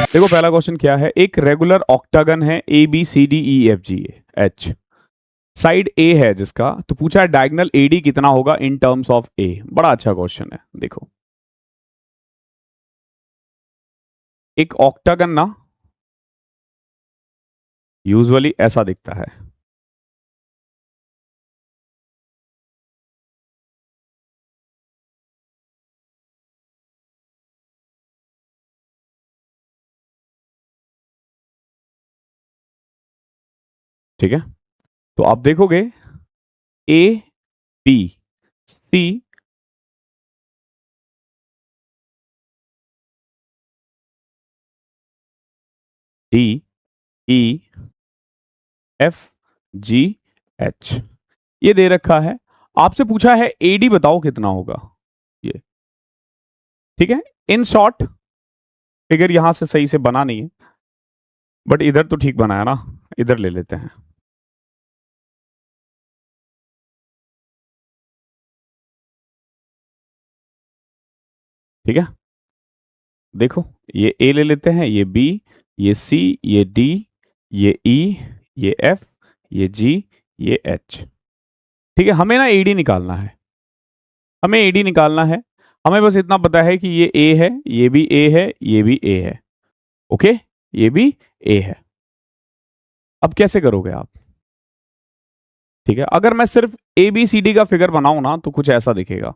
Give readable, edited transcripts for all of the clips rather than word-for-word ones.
देखो पहला क्वेश्चन क्या है, एक रेगुलर ऑक्टागन है A B C D E F G H, side A है जिसका, तो पूछा है डायगोनल एडी कितना होगा इन टर्म्स ऑफ ए। बड़ा अच्छा क्वेश्चन है। देखो एक ऑक्टागन ना यूजुअली ऐसा दिखता है, ठीक है। तो आप देखोगे A B C D E F G H, ये दे रखा है। आपसे पूछा है एडी बताओ कितना होगा ये, ठीक है। इन शॉर्ट फिगर यहां से सही से बना नहीं है, बट इधर तो ठीक बनाया ना, इधर ले लेते हैं। ठीक है, देखो ये ए ले लेते हैं, ये बी, ये सी, ये डी, ये ई, ये एफ, ये जी, ये एच। ठीक है, हमें ना एडी निकालना है, हमें एडी निकालना है। हमें बस इतना पता है कि ये ए है, ये भी ए है, ये भी ए है, ओके, ये भी ए है। अब कैसे करोगे आप? ठीक है, अगर मैं सिर्फ ए बी सी डी का फिगर बनाऊं ना तो कुछ ऐसा दिखेगा।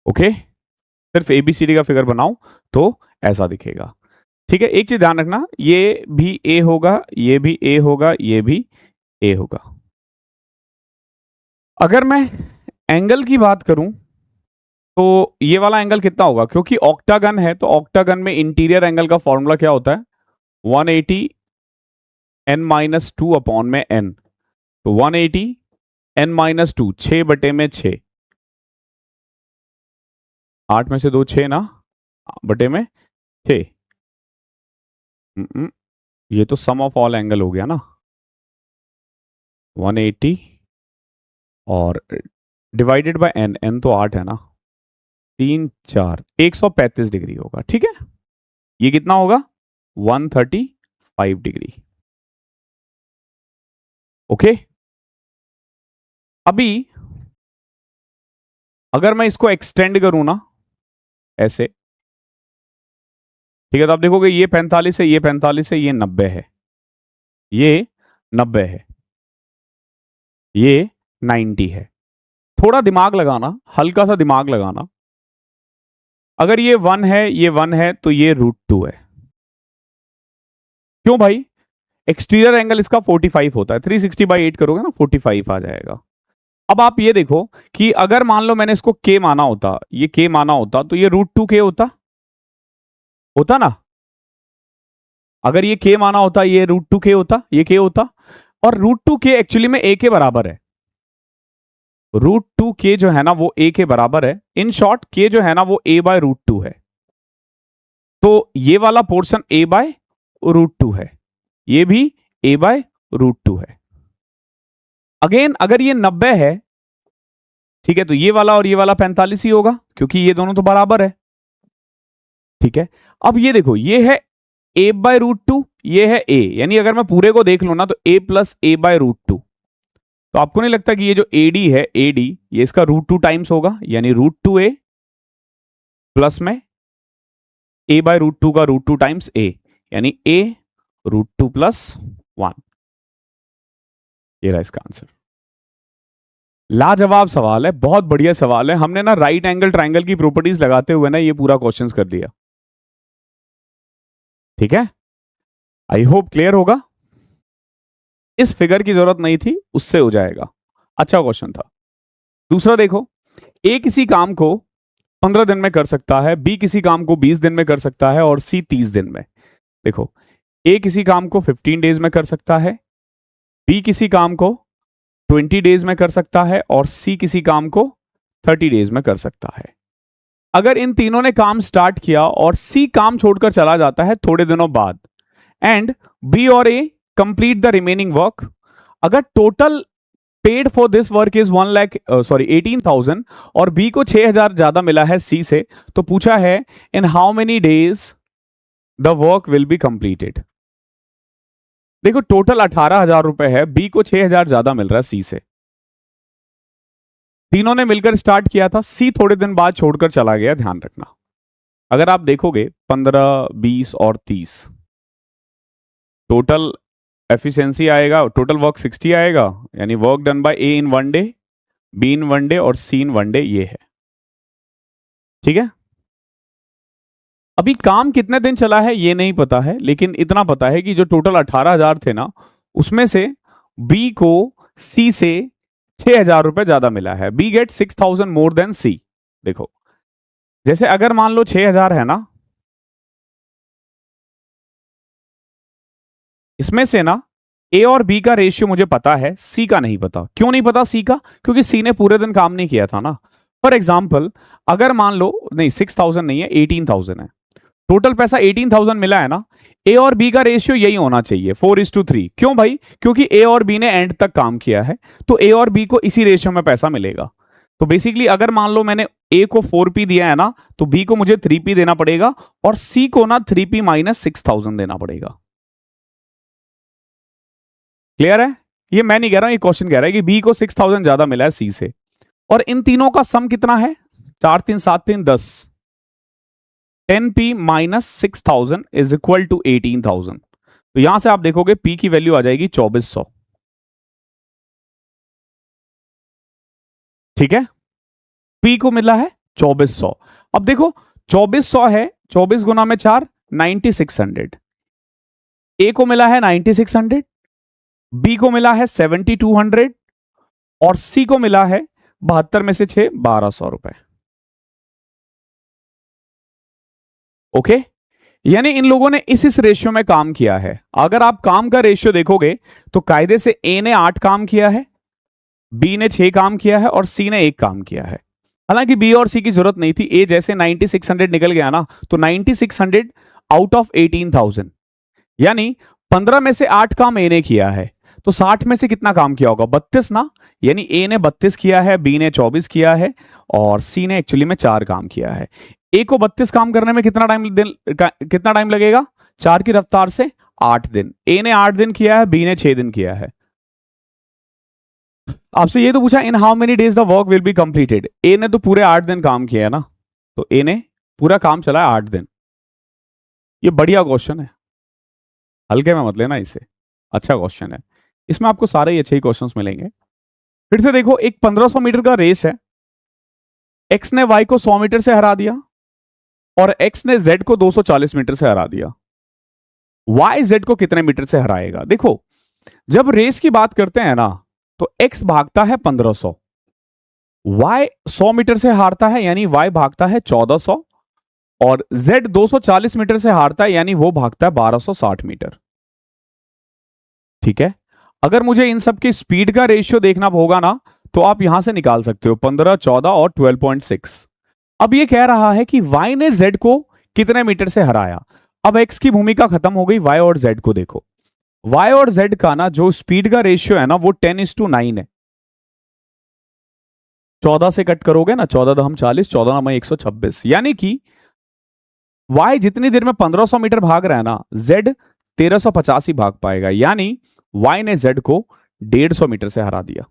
ओके, सिर्फ ए बी सी डी का फिगर बनाऊं तो ऐसा दिखेगा। ठीक है, एक चीज ध्यान रखना, ये भी ए होगा, ये भी ए होगा, ये भी ए होगा। अगर मैं एंगल की बात करूं तो ये वाला एंगल कितना होगा, क्योंकि ऑक्टागन है तो ऑक्टागन में इंटीरियर एंगल का फॉर्मूला क्या होता है, 180 n माइनस टू अपॉन में n। तो 180 n माइनस टू, 6/6, 8 में से 2 6 ना, बटे में 6। ये तो सम ऑफ ऑल एंगल हो गया ना, 180 और डिवाइडेड बाय n, n तो 8 है ना, 3 4 135 डिग्री होगा। ठीक है, ये कितना होगा, 135 डिग्री। ओके, अभी अगर मैं इसको एक्सटेंड करूं ना ऐसे, ठीक है, तो आप देखोगे ये 45 है, ये 45 है, ये 90 है, ये 90 है, ये 90 है। थोड़ा दिमाग लगाना, हल्का सा दिमाग लगाना। अगर ये 1 है, ये 1 है, तो ये √2 है। क्यों भाई? एक्सटीरियर एंगल इसका 45 होता है, 360/8 करोगे ना 45 आ जाएगा। अब आप ये देखो कि अगर मान लो मैंने इसको k माना होता, ये k माना होता, तो ये √2k होता ना। अगर ये k माना होता, ये √2k होता, ये k होता, और √2k एक्चुअली में a के बराबर है। √2k जो है ना वो a के बराबर है। इन शॉर्ट k जो है ना वो a/√2 है। तो ये वाला पोर्शन a/√2 है, ये भी a/√2 है। अगेन अगर ये 90 है, ठीक है, तो ये वाला और ये वाला 45 ही होगा, क्योंकि ये दोनों तो बराबर है। ठीक है, अब ये देखो, ये है a/√2, ये है a, यानी अगर मैं पूरे को देख लूं ना तो a + a/√2। तो आपको नहीं लगता कि ये जो AD है, AD ये इसका √2 टाइम्स होगा, यानी √2a प्लस में a/√2 का √2 टाइम्स a, यानी a√2 + 1। ये रहा इसका आंसर। लाजवाब सवाल है, बहुत बढ़िया सवाल है। हमने ना राइट एंगल ट्राइंगल की प्रॉपर्टीज लगाते हुए ना ये पूरा क्वेश्चन कर दिया। ठीक है, आई होप क्लियर होगा। इस फिगर की जरूरत नहीं थी, उससे हो जाएगा। अच्छा क्वेश्चन था। दूसरा देखो, ए किसी काम को 15 दिन में कर सकता है, बी किसी काम को 20 दिन में कर सकता है, और सी 30 दिन में। देखो, ए किसी काम को 15 डेज में कर सकता है, बी किसी काम को 20 डेज में कर सकता है, और सी किसी काम को 30 डेज में कर सकता है। अगर इन तीनों ने काम स्टार्ट किया और सी काम छोड़कर चला जाता है थोड़े दिनों बाद, एंड बी और ए कंप्लीट द रिमेनिंग वर्क, अगर total paid for this work is 18,000 और बी को 6,000 ज्यादा मिला है सी से, तो पूछा है इन how many days the work will be completed. देखो टोटल 18,000 रुपए है, बी को 6,000 ज्यादा मिल रहा है सी से, तीनों ने मिलकर स्टार्ट किया था, सी थोड़े दिन बाद छोड़कर चला गया, ध्यान रखना। अगर आप देखोगे 15, 20 और 30 टोटल एफिशिएंसी आएगा, टोटल वर्क 60 आएगा, यानी work done by A in 1 day, be in 1 day और सी इन 1 डे, ये है। ठीक है, अभी काम कितने दिन चला है ये नहीं पता है, लेकिन इतना पता है कि जो टोटल 18,000 थे ना, उसमें से बी को सी से 6,000 रुपए ज्यादा मिला है। बी गेट 6,000 मोर देन सी। देखो जैसे अगर मान लो 6,000 है ना, इसमें से ना ए और बी का रेशियो मुझे पता है, सी का नहीं पता। क्यों नहीं पता सी का? क्योंकि सी ने पूरे दिन काम नहीं किया था ना। फॉर एग्जाम्पल अगर मान लो, नहीं 6,000 नहीं है, 18,000 है, टोटल पैसा 18,000 मिला है ना, ए और बी का रेशियो यही होना चाहिए 4:3। क्यों भाई? क्योंकि ए और बी ने एंड तक काम किया है, तो ए और बी को इसी रेशियो में पैसा मिलेगा। तो बेसिकली अगर मान लो मैंने ए को 4p दिया है ना, तो बी को मुझे 3p देना पड़ेगा और सी को ना 3p माइनस 6,000 देना पड़ेगा। क्लियर है? ये मैं नहीं कह रहा हूं, ये क्वेश्चन कह रहा है कि बी को 6,000 ज्यादा मिला है सी से। और इन तीनों का सम कितना है? 4 3 7 3 10, 10p minus 6,000 is equal to 18,000। तो यहां से आप देखोगे p की वैल्यू आ जाएगी 2400। ठीक है, p को मिला है 2400। अब देखो 2400 है, 24 गुना में 4, 9600। ए को मिला है 9600, बी को मिला है 7200 और सी को मिला है 72 में से 6 1200 रुपए। ओके, यानी इन लोगों ने इस रेशियो में काम किया है। अगर आप काम का रेशियो देखोगे तो कायदे से ए ने 8 काम किया है, बी ने 6 काम किया है और सी ने 1 काम किया है। हालांकि बी और सी की जरूरत नहीं थी, ए जैसे 9600 निकल गया ना, तो 9600 आउट ऑफ 18,000, यानी 15 में से 8 काम ए ने किया है, तो 60 में से कितना काम किया होगा? 32 ना, यानी ए ने 32 किया है, बी ने 24 किया है और सी ने एक्चुअली में 4 काम किया है। ए को 32 काम करने में कितना टाइम लगेगा? 4 की रफ्तार से 8 दिन। ए ने 8 दिन किया है, बी ने 6 दिन किया है। आपसे ये तो पूछा in how many days the work will be completed. A ने तो पूरे 8 दिन काम किया है ना, तो ए ने पूरा काम चला है 8 दिन। ये बढ़िया क्वेश्चन है, हल्के में मत लेना इसे, अच्छा क्वेश्चन है। इसमें आपको सारे ही अच्छे ही क्वेश्चंस मिलेंगे। फिर से देखो, एक 1500 मीटर का रेस है, एक्स ने वाई को 100 मीटर से हरा दिया और एक्स ने जेड को 240 मीटर से हरा दिया। वाई जेड को कितने मीटर से हराएगा? देखो जब रेस की बात करते हैं ना, तो एक्स भागता है 1500, वाई 100 मीटर से हारता है, यानी वाई भागता है 1400 और जेड 240 मीटर से हारता है, यानी वो भागता है 1260 मीटर। ठीक है, अगर मुझे इन सब की स्पीड का रेशियो देखना होगा ना, तो आप यहां से निकाल सकते हो 15, 14 और 12.6। अब ये कह रहा है कि y ने z को कितने मीटर से हराया। अब x की भूमिका खत्म हो गई, y और z को देखो। y और z का ना जो स्पीड का रेशियो है ना, वो 10:9 है। 14 से कट करोगे ना, 14 दहम 40, 14 9 126, यानी कि y जितनी देर में 1500 मीटर भाग रहा है ना, z 1350 ही भाग पाएगा, यानी y ने z को 150 मीटर से हरा दिया।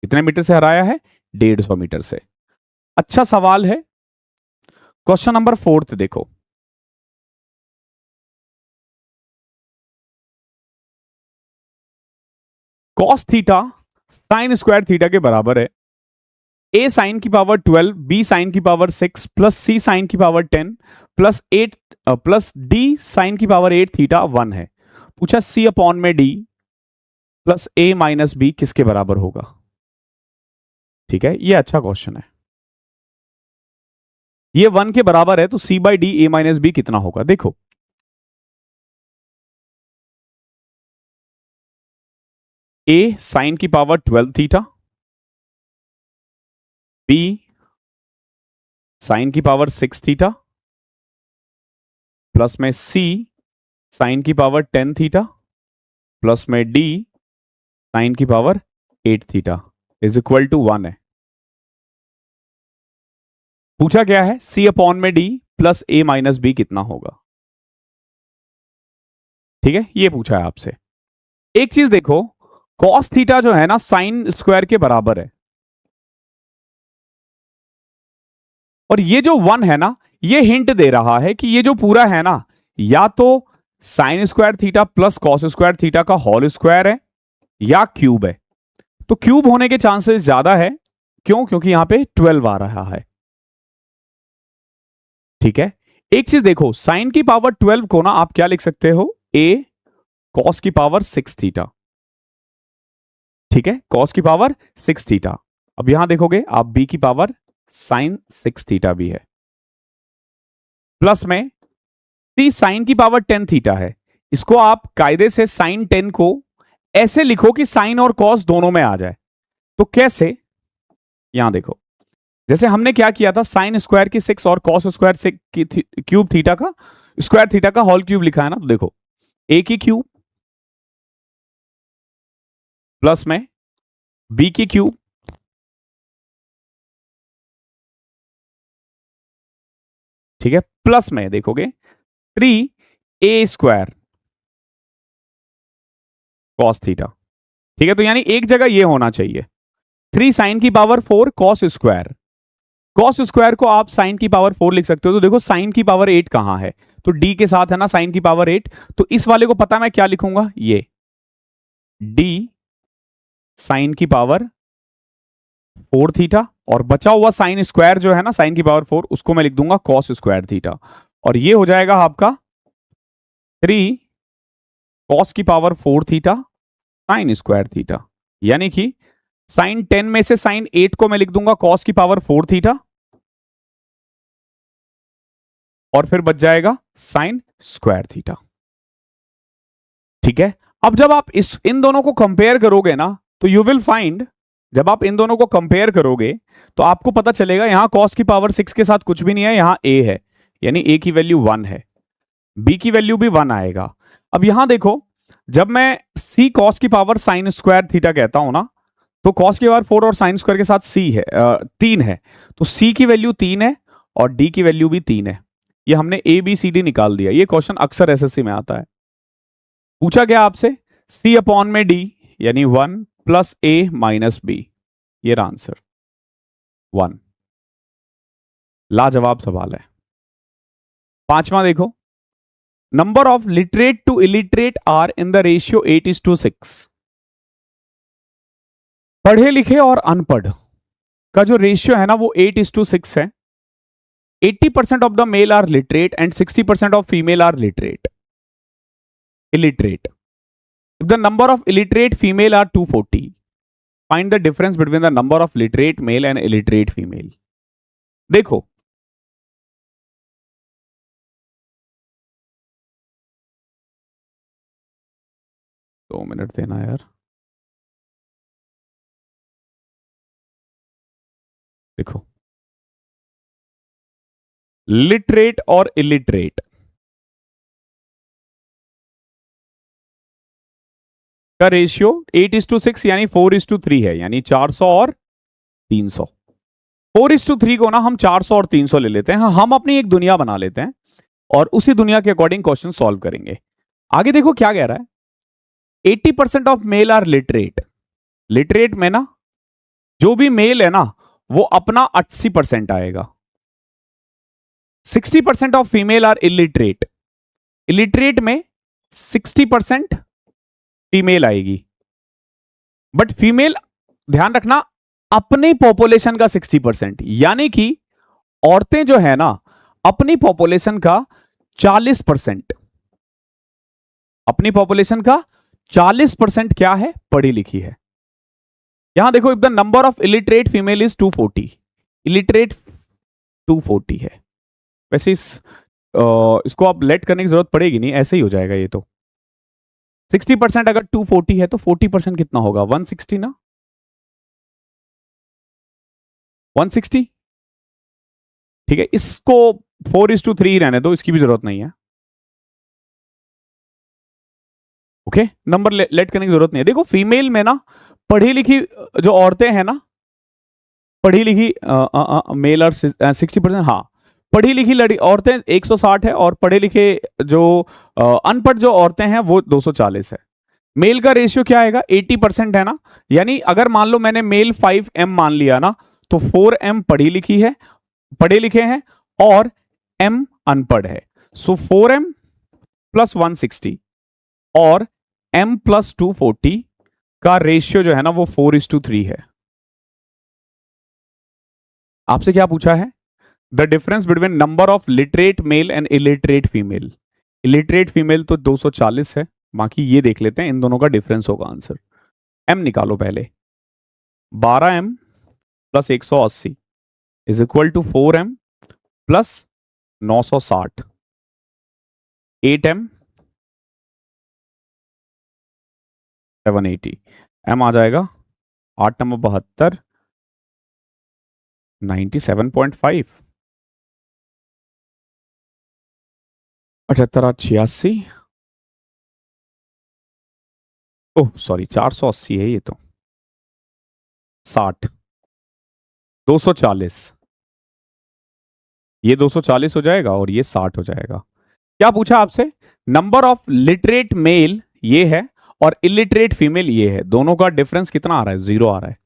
कितने मीटर से हराया है? 150 मीटर से। अच्छा सवाल है। क्वेश्चन नंबर 4 देखो, cos theta sine square theta के बराबर है ए साइन की पावर 12, बी साइन की पावर 6 प्लस सी साइन की power 10 plus 8 plus D sine की पावर 8 थीटा 1 है। पूछा सी अपॉन में D plus A minus B किसके बराबर होगा? ठीक है, ये अच्छा क्वेश्चन है। ये 1 के बराबर है, तो C by D A minus B कितना होगा? देखो ए साइन की पावर 12 थीटा, बी साइन की पावर 6 थीटा प्लस में सी साइन की पावर 10 थीटा प्लस में डी साइन की power 8 theta is equal to 1 है। पूछा क्या है, सी अपॉन में D plus A minus B कितना होगा। ठीक है, ये पूछा है आपसे। एक चीज देखो, कॉस थीटा जो है ना साइन स्क्वायर के बराबर है, और ये जो 1 है ना, ये हिंट दे रहा है कि ये जो पूरा है ना, या तो sign square theta plus cos square theta का होल स्क्वायर है या क्यूब है। तो क्यूब होने के चांसेस ज्यादा है, क्यों? क्योंकि यहां पे 12 आ रहा है। ठीक है, एक चीज देखो, साइन की पावर 12 को ना आप क्या लिख सकते हो, ए कॉस की पावर 6 थीटा। ठीक है, कॉस की पावर 6 थीटा। अब यहां देखोगे आप बी की पावर साइन 6 थीटा भी है, प्लस में सी साइन की पावर 10 थीटा है। इसको आप कायदे से साइन 10 को ऐसे लिखो कि साइन और कॉस दोनों में आ जाए। तो कैसे, यहां देखो, जैसे हमने क्या किया था, साइन स्क्वायर की 6 और कॉस स्क्वायर से क्यूब थीटा का स्क्वायर थीटा का होल क्यूब लिखा है ना, तो देखो ए की क्यूब प्लस में बी की क्यूब ठीक है, प्लस में देखोगे 3a² कॉस थीटा। ठीक है, तो यानी एक जगह ये होना चाहिए 3 साइन की power 4 cos square. Cos square को आप साइन की पावर 4 लिख सकते हो। तो देखो साइन की पावर 8 कहां है, तो डी के साथ है ना साइन की पावर 8। तो इस वाले को पता मैं क्या लिखूंगा, ये डी साइन की पावर 4 थीटा, और बचा हुआ साइन स्क्वायर जो है ना साइन की पावर 4, उसको मैं लिख दूंगा कॉस स्क्वायर थीटा। और ये हो जाएगा आपका 3 कॉस की power 4 theta sine square theta. यानी कि साइन 10 में से साइन 8 को मैं लिख दूंगा कॉस की पावर 4 थीटा, और फिर बच जाएगा साइन स्क्वायर थीटा। ठीक है, अब जब आप इन दोनों को कंपेयर करोगे ना, तो यू विल फाइंड, जब आप इन दोनों को कंपेयर करोगे तो आपको पता चलेगा यहां कॉस की पावर 6 के साथ कुछ भी नहीं है, यहां ए है, यानी ए की वैल्यू 1 है, बी की वैल्यू भी 1 आएगा। अब यहां देखो, जब मैं सी कॉस की पावर साइन स्क्वायर थीटा कहता हूं ना, तो कॉस की पावर 4 और साइन स्क्वायर के साथ सी है 3 है, तो सी की वैल्यू 3 है और डी की वैल्यू भी 3 है। ये हमने ए बी सी डी निकाल दिया। ये क्वेश्चन अक्सर एसएससी में आता है। पूछा गया आपसे सी अपॉन में डी यानी 1 प्लस ए माइनस बी, ये रहा आंसर 1। लाजवाब सवाल है। पांचवा देखो, number of literate to illiterate are in the ratio 8:6। पढ़े लिखे और अनपढ़ का जो रेशियो है ना वो 8:6 है। 80% of the male are literate and 60% of female are illiterate. If the number of illiterate female are 240, find the difference between the number of literate male and illiterate female. देखो, दो मिनट देना यार। देखो, literate और illiterate का ratio 8:6 यानी 4:3 है, यानी 400 और 300। 4:3 को ना हम 400 और 300 ले लेते हैं। हाँ, हम अपनी एक दुनिया बना लेते हैं और उसी दुनिया के अकॉर्डिंग क्वेश्चन सॉल्व करेंगे। आगे देखो क्या कह रहा है, 80% of male are literate. Literate में ना जो भी मेल है ना वो अपना 80% आएगा। 60% of female are illiterate. Illiterate में 60% फीमेल आएगी, बट फीमेल ध्यान रखना अपनी पॉपुलेशन का 60%, यानी कि औरतें जो है ना अपनी पॉपुलेशन का 40%, अपनी पॉपुलेशन का 40% क्या है, पढ़ी लिखी है। यहां देखो, if the number of illiterate female is 240, illiterate 240 है। वैसे इसको आप लेट करने की जरूरत पड़ेगी नहीं, ऐसे ही हो जाएगा ये तो। 60% अगर 240 है तो 40% कितना होगा, 160 ना, 160। ठीक है, इसको 4:3 रहने दो, इसकी भी जरूरत नहीं है। ओके, नंबर लेट करने की जरूरत नहीं है। देखो फीमेल में ना पढ़ी लिखी जो औरतें हैं ना, पढ़ी लिखी मेल और 60%, हाँ पढ़ी लिखी लड़ी औरतें 160 है, और पढ़े लिखे जो अनपढ़ जो औरतें हैं वो 240 है। मेल का रेशियो क्या आएगा, 80% है ना, यानी अगर मान लो मैंने मेल 5M मान लिया ना, तो 4M पढ़ी लिखी है, पढ़े लिखे हैं, और M अनपढ़ है। सो 4M प्लस 160 और M प्लस 240 का रेशियो जो है ना वो 4:3 है। आपसे क्या पूछा है, the difference between number of literate male and illiterate female. Illiterate female तो 240 है, बाकी ये देख लेते हैं इन दोनों का डिफरेंस होगा आंसर। एम निकालो पहले, 12M plus 180 is equal to 4M plus 960, 8M 780, M आ जाएगा 8 नंबर 72, 97.5, 7886, ओह सॉरी 480 है ये तो, 60, 240, ये 240 हो जाएगा और ये 60 हो जाएगा। क्या पूछा आपसे, नंबर ऑफ लिटरेट मेल ये है और इलिटरेट फीमेल ये है, दोनों का डिफरेंस कितना आ रहा है, 0 आ रहा है।